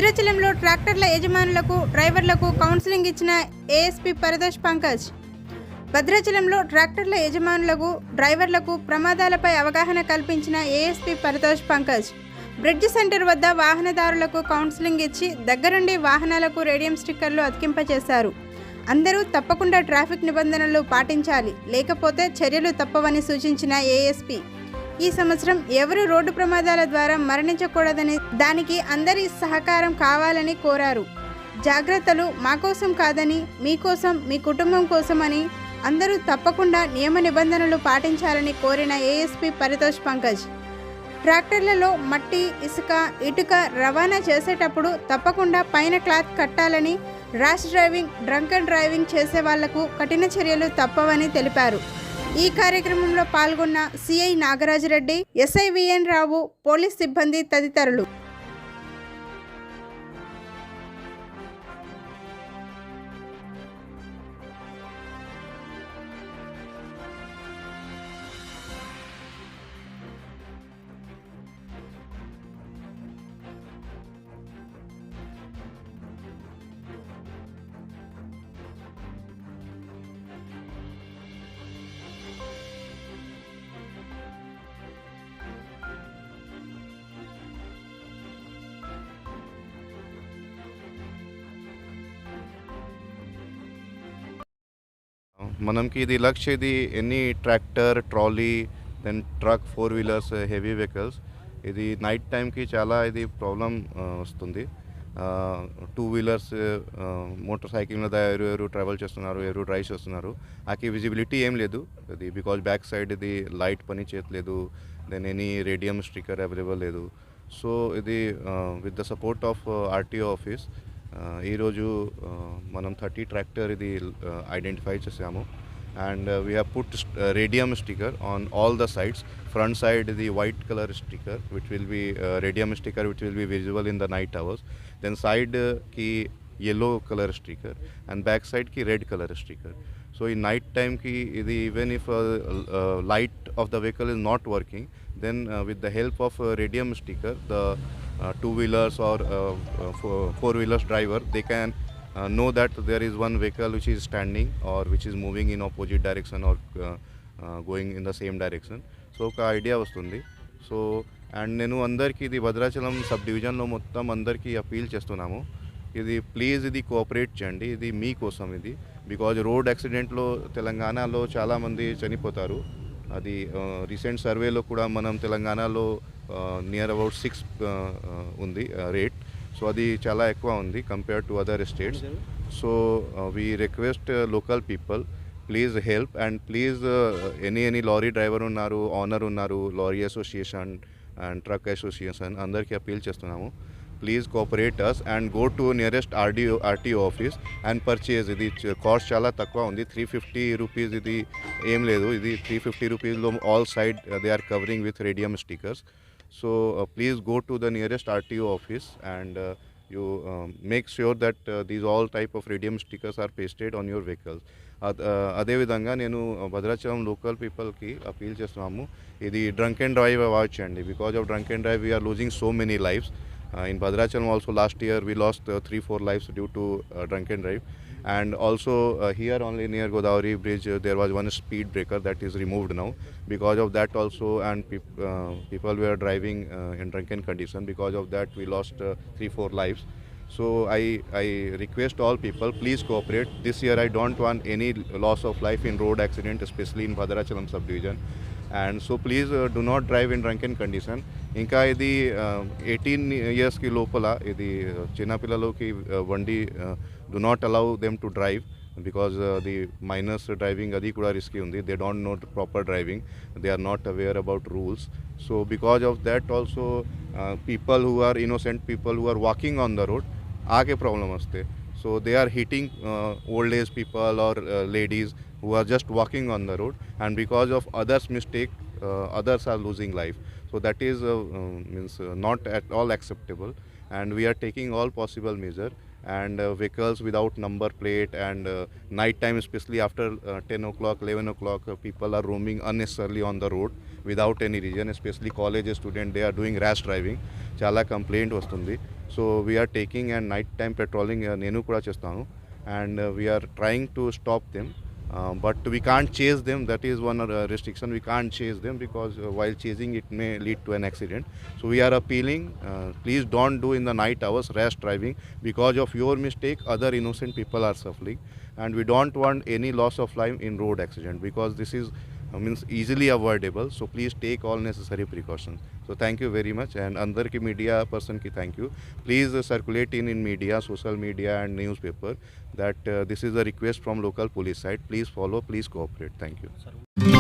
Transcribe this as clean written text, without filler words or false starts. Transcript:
భద్రాచలంలో ట్రాక్టర్ల యజమానులకు డ్రైవర్లకు కౌన్సిలింగ్ ఇచ్చిన ఏఎస్పీ పరితోష్ పంకజ్. భద్రాచలంలో ట్రాక్టర్ల యజమానులకు డ్రైవర్లకు ప్రమాదాలపై అవగాహన కల్పించిన ASP Paritosh Pankaj bridge centre వద్ద వాహనదారులకు కౌన్సిలింగ్ ఇచ్చి దగ్గరుండి వాహనాలకు రేడియం స్టిక్కర్లు అతికింపచేశారు. అందరూ తప్పకుండా ట్రాఫిక్ నిబంధనలు పాటించాలి, లేకపోతే చర్యలు తప్పవని సూచించిన ఏఎస్పీ ఈ సంవత్సరం ఎవరు రోడ్డు ప్రమాదాల ద్వారా మరణించకూడదని, దానికి అందరి సహకారం కావాలని కోరారు. జాగ్రత్తలు మా కోసం కాదని, మీకోసం, మీ కుటుంబం కోసమని అందరూ తప్పకుండా నియమ నిబంధనలు పాటించాలని కోరిన ఏఎస్పీ పరితోష్ పంకజ్ ట్రాక్టర్లలో మట్టి, ఇసుక, ఇటుక రవాణా చేసేటప్పుడు తప్పకుండా పైన క్లాత్ కట్టాలని, rash driving, drunk and driving చేసే వాళ్లకు కఠిన చర్యలు తప్పవని తెలిపారు. ఈ కార్యక్రమంలో పాల్గొన్న CI Nagarajareddy, SI VN Rao, police సిబ్బంది తదితరులు. మనకి ఇది లక్ష్య ఇది any tractor, trolley, then truck, 4 wheelers, heavy vehicles ఇది నైట్ టైంకి చాలా ఇది ప్రాబ్లం వస్తుంది. 2 వీలర్స్ మోటార్ సైకిల్ మీద ఎవరు ట్రావెల్ చేస్తున్నారు, ఎవరు డ్రైవ్ చేస్తున్నారు, ఆకి విజిబిలిటీ ఏం లేదు. ఇది బికాజ్ బ్యాక్ సైడ్ ఇది లైట్ పని చేయట్లేదు, then any radium sticker available లేదు. సో ఇది with the support of RTO office ఈరోజు మనం 30 ట్రాక్టర్ ఇది ఐడెంటిఫై చేసాము. And we have put radium sticker on all the sides. Front side ఇది white colour sticker which will be radium sticker which will be visible in the night hours. Then side కి yellow color sticker and back side ki red color sticker. So in night time ki idi even if light of the vehicle is not working, then with the help of radium sticker the 2 wheelers or 4 wheelers driver they can know that there is one vehicle which is standing or which is moving in opposite direction or going in the same direction. So oka idea vastundi. So and nenu andarki idi Bhadrachalam sub division lo mottam andarki appeal chestunnamo, ఇది please ఇది cooperate చేయండి, ఇది మీకోసం ఇది. Because road యాక్సిడెంట్లో తెలంగాణలో చాలామంది చనిపోతారు. అది రీసెంట్ సర్వేలో కూడా మనం తెలంగాణలో నియర్ అబౌట్ 6 ఉంది రేట్. సో అది చాలా ఎక్కువ ఉంది compare to other states. So we request local people please help and please any lorry driver ఉన్నారు, ఆనర్ ఉన్నారు, lorry association and truck association అందరికీ అపీల్ చేస్తున్నాము. Please cooperate us and go to nearest RTO office and purchase. ఇది cost చాలా తక్కువ ఉంది, 350 rupees. ఇది ఏం లేదు, ఇది 350 రూపీస్లో all side they are covering with radium stickers. So please go to the nearest RTO office and you make sure that these all type of radium stickers are pasted on your vehicles. అదేవిధంగా నేను Bhadrachalam local పీపుల్కి appeal చేస్తున్నాము, ఇది drunk and drive avoid చేయండి. Because of drunk and drive we are losing so many lives. In Bhadrachalam also last year we lost 3-4 lives due to drunk and drive. And also here only near Godavari bridge there was one speed breaker that is removed now. Because of that also and people were driving in drunken condition. Because of that we lost 3-4 lives. So I request all people please cooperate. This year I don't want any loss of life in road accident, especially in Bhadrachalam subdivision. And so please do not drive in drunken condition. ఇంకా ఇది 18 ఇయర్స్కి లోపల ఇది చిన్న పిల్లలకి బండి do not allow them to drive because the minors driving అది కూడా రిస్కీ ఉంది. They don't know proper driving, they are not aware about rules. So because of that also people who are innocent people who are walking on the road ఆగే problem వస్తే. So they are hitting old age people or ladies who are just walking on the road, and because of others' mistake others are losing life. So that is not at all acceptable, and we are taking all possible measure. and vehicles without number plate, and night time, especially after 10 o'clock, 11 o'clock, people are roaming unnecessarily on the road without any reason, especially college students. They are doing rash driving. Chala complaint vastundi. So we are taking and night time patrolling nenu kuda chestanu, and we are trying to stop them. But we can't chase them. That is one restriction. We can't chase them because while chasing it may lead to an accident. So we are appealing, please don't do in the night hours rash driving. Because of your mistake, other innocent people are suffering, and we don't want any loss of life in road accident, because this is means easily avoidable. So please take all necessary precautions. So thank you very much, and andarki media person ki thank you. Please circulate in media, social media and newspaper that this is a request from local police side. Please follow, please cooperate. Thank you.